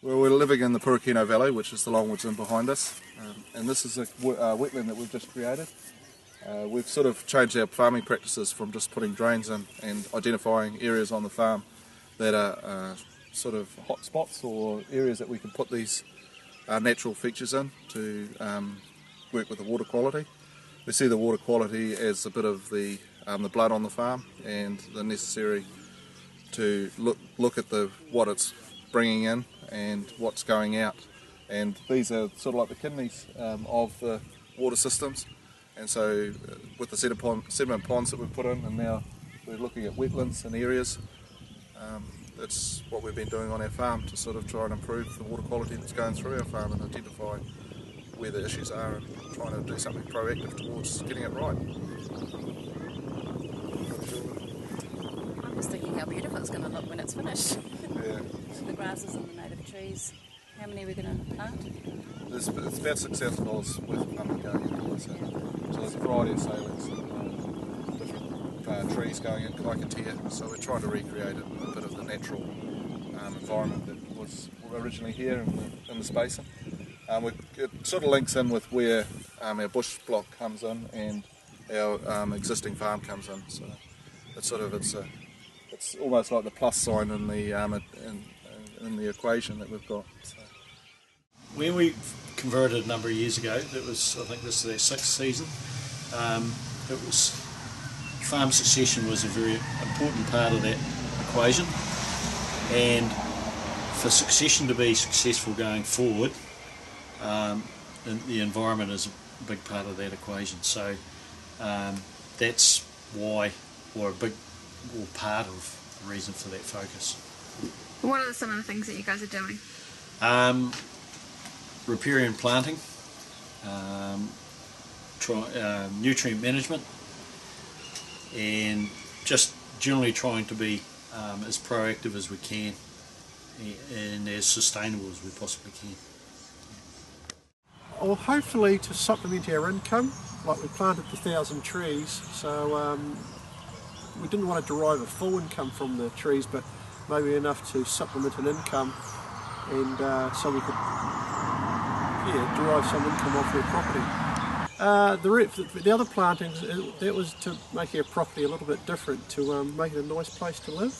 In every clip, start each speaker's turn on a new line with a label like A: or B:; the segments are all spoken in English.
A: Well, we're living in the Purakino Valley, which is the Longwoods in behind us, and this is a wetland that we've just created. We've sort of changed our farming practices from just putting drains in and identifying areas on the farm that are sort of hot spots or areas that we can put these natural features in to work with the water quality. We see the water quality as a bit of the blood on the farm and the necessary to look at what it's bringing in and what's going out, and these are sort of like the kidneys of the water systems. And so with the sediment ponds that we've put in, and now we're looking at wetlands and areas, that's what we've been doing on our farm to sort of try and improve the water quality that's going through our farm and identify where the issues are and trying to do something proactive towards getting it right.
B: I'm just thinking how beautiful it's going to look when it's finished.
A: Yeah.
B: The grasses and the native trees. How many are we going to plant?
A: It's about $6,000 worth of funding going in. So there's a variety of sailings, different trees going in, kaikatea. So we're trying to recreate a bit of the natural environment that was originally here in this basin. It sort of links in with where our bush block comes in and our existing farm comes in. So it's almost like the plus sign in the equation that we've got. So.
C: When we converted a number of years ago, I think this is their 6th season, farm succession was a very important part of that equation, and for succession to be successful going forward, the environment is a big part of that equation. So that's why, or part of the reason for that focus.
D: What are some of the things that you guys are doing?
C: Riparian planting, nutrient management, and just generally trying to be as proactive as we can and as sustainable as we possibly can.
E: Well, hopefully to supplement our income, like we planted the 1,000 trees, so we didn't want to derive a full income from the trees, but maybe enough to supplement an income, and so we could derive some income off their property. The other plantings, that was to make our property a little bit different, to make it a nice place to live.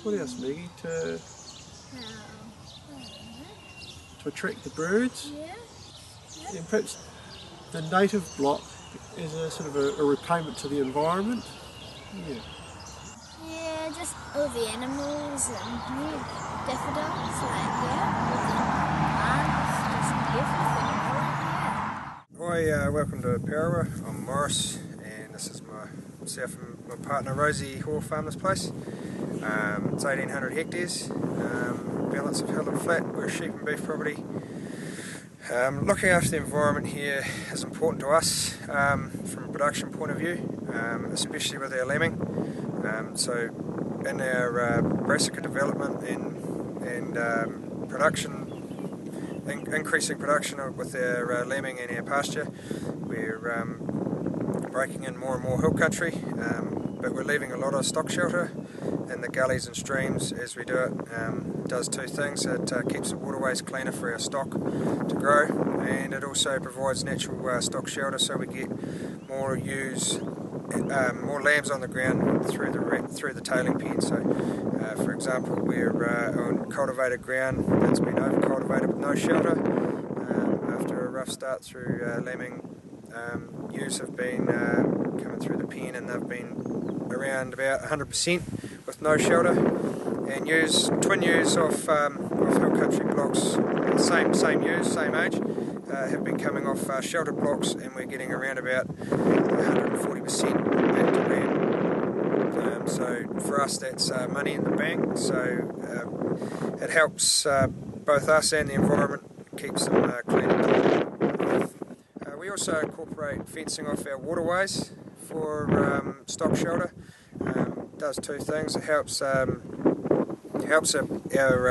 E: What else, Maggie? To attract the birds. Yeah. And perhaps the native block is a sort of a repayment to the environment.
F: Yeah, just all the animals and daffodils,
G: Hi, welcome to Parawa. I'm Maurice, and this is myself and my partner Rosie Hore Farmers Place. It's 1,800 hectares, balance of hill and flat. We're a sheep and beef property. Looking after the environment here is important to us from a production point of view, especially with our lambing. So in our brassica development and production, increasing production with our lambing and our pasture, we're breaking in more and more hill country, but we're leaving a lot of stock shelter in the gullies and streams as we do it. It does two things: it keeps the waterways cleaner for our stock to grow, and it also provides natural stock shelter, so we get more more lambs on the ground through the tailing pen. So for example, we're on cultivated ground that's been over cultivated with no shelter. After a rough start through lambing, ewes have been coming through the pen, and they've been around about 100% with no shelter. And twin ewes off hill country blocks, same ewes, same age, have been coming off sheltered blocks, and we're getting around about 140% back to lamb. So for us, that's money in the bank. So it helps both us and the environment, keeps them clean and clean. We also incorporate fencing off our waterways for stock shelter. Does two things: it helps our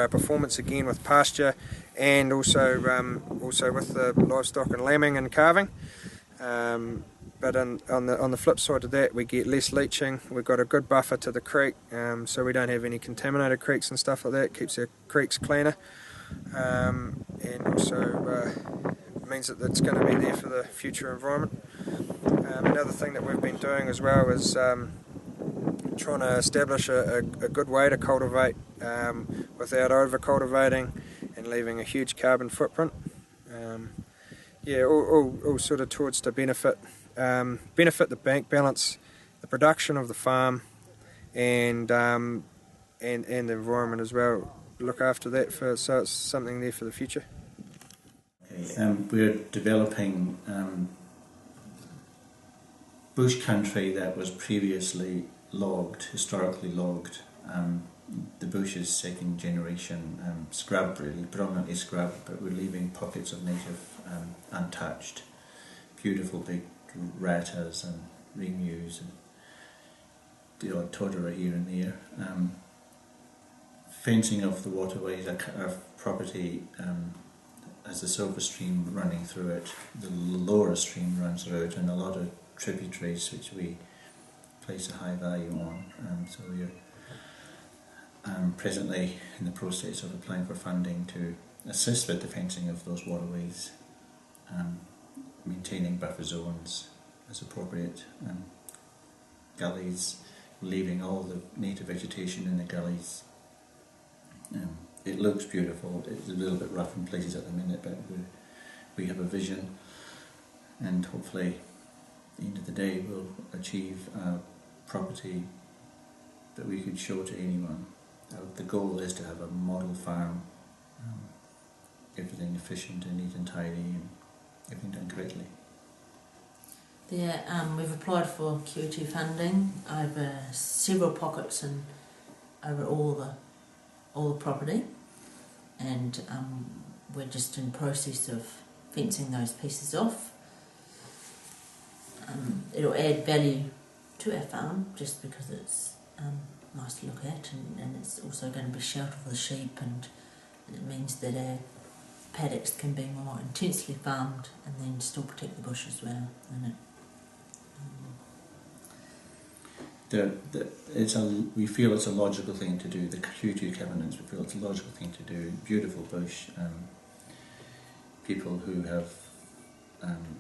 G: performance again with pasture, and also with the livestock and lambing and calving. but on the flip side of that, we get less leaching. We've got a good buffer to the creek, so we don't have any contaminated creeks and stuff like that. It keeps our creeks cleaner, and also means that it's going to be there for the future environment. Another thing that we've been doing as well is trying to establish a good way to cultivate without over cultivating and leaving a huge carbon footprint. Yeah, all sort of towards to benefit the bank balance, the production of the farm, and the environment as well. Look after that so it's something there for the future.
C: We're developing bush country that was previously historically logged. The bush is second generation scrub, really, predominantly scrub, but we're leaving pockets of native untouched. Beautiful big rattas and remus and the odd todera here and there. Fencing of the waterways, our property has the silver stream running through it, the lower stream runs through it, and a lot of tributaries which we place a high value on. So we're presently in the process of applying for funding to assist with the fencing of those waterways, maintaining buffer zones as appropriate, gullies, leaving all the native vegetation in the gullies. It looks beautiful. It's a little bit rough in places at the minute, but we have a vision, and hopefully at the end of the day we'll achieve a property that we could show to anyone. The goal is to have a model farm, everything efficient and neat and tidy and everything done correctly.
B: We've applied for QE2 funding over several pockets and over all the property, and we're just in the process of fencing those pieces off. It'll add value to our farm just because it's nice to look at, and it's also going to be shelter for the sheep, and it means that our paddocks can be more intensely farmed and then still protect the bush as well. And
C: we feel it's a logical thing to do. The Q2 covenants, we feel it's a logical thing to do. Beautiful bush. People who have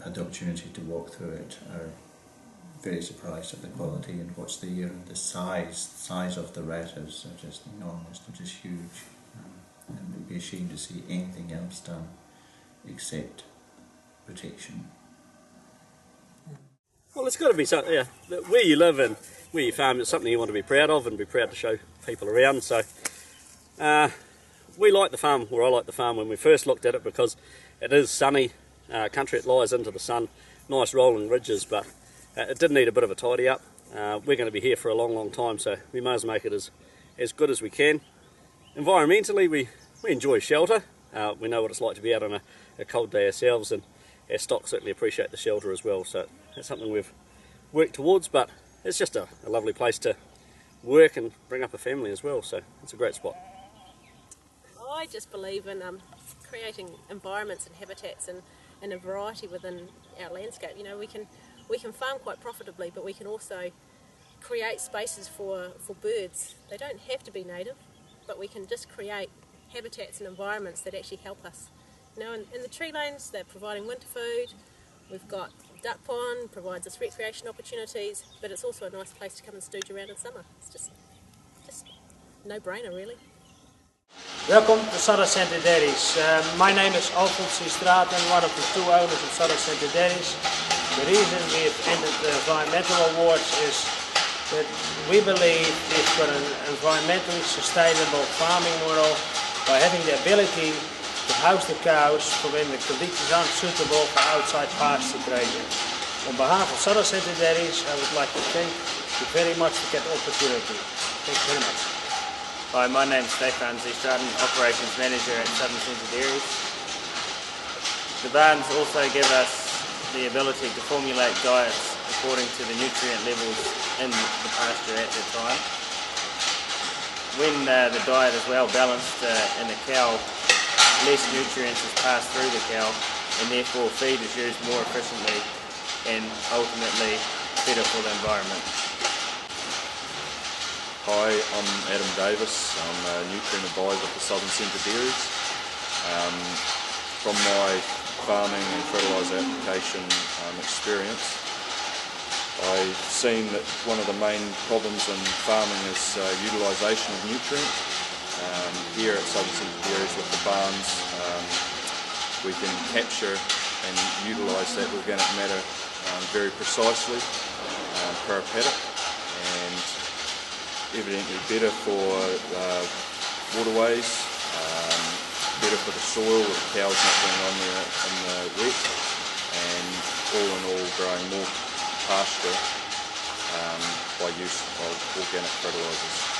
C: had the opportunity to walk through it are very surprised at the quality and what's there, and the size of the rattas are just enormous. They're just huge, and we'd be ashamed to see anything else done except protection.
H: Well, it's got to be something, yeah, where you live and where you farm, it's something you want to be proud of and be proud to show people around. So we like the farm, or I like the farm when we first looked at it, because it is sunny country. It lies into the sun, nice rolling ridges, but it did need a bit of a tidy up. We're going to be here for a long time, so we may as well make it as good as we can. Environmentally, we enjoy shelter. We know what it's like to be out on a cold day ourselves, and our stock certainly appreciate the shelter as well. So that's something we've worked towards, but it's just a lovely place to work and bring up a family as well, so it's a great spot.
I: I just believe in creating environments and habitats and a variety within our landscape. You know, we can farm quite profitably, but we can also create spaces for birds. They don't have to be native, but we can just create habitats and environments that actually help us. You know, in the tree lanes, they're providing winter food. We've got duck pond, provides us recreation opportunities, but it's also a nice place to come and stooge around in summer. It's just no-brainer, really.
J: Welcome to Southland Dairies. My name is Alfons Straten, one of the two owners of Southland Dairies. The reason we have entered the environmental awards is that we believe we've got an environmentally sustainable farming model by having the ability to house the cows for when the conditions aren't suitable for outside pasture grazing. On behalf of Southland Dairies, I would like to thank you very much for that opportunity. Thank you very much.
K: Hi, my name is Stefan Zeestraten, Operations Manager at Southland Dairies. The barns also give us the ability to formulate diets according to the nutrient levels in the pasture at the time. When the diet is well balanced in a cow, less nutrients is passed through the cow, and therefore feed is used more efficiently and ultimately better for the environment.
L: Hi, I'm Adam Davis. I'm a nutrient advisor for Southern Centre Dairies. From my farming and fertiliser application experience, I've seen that one of the main problems in farming is utilisation of nutrient. Here at Southern Centre Dairies with the barns, we can capture and utilise that organic matter very precisely per paddock, and evidently better for waterways, better for the soil with the cows not being on there in the wet, and all in all growing more pasture by use of organic fertilisers.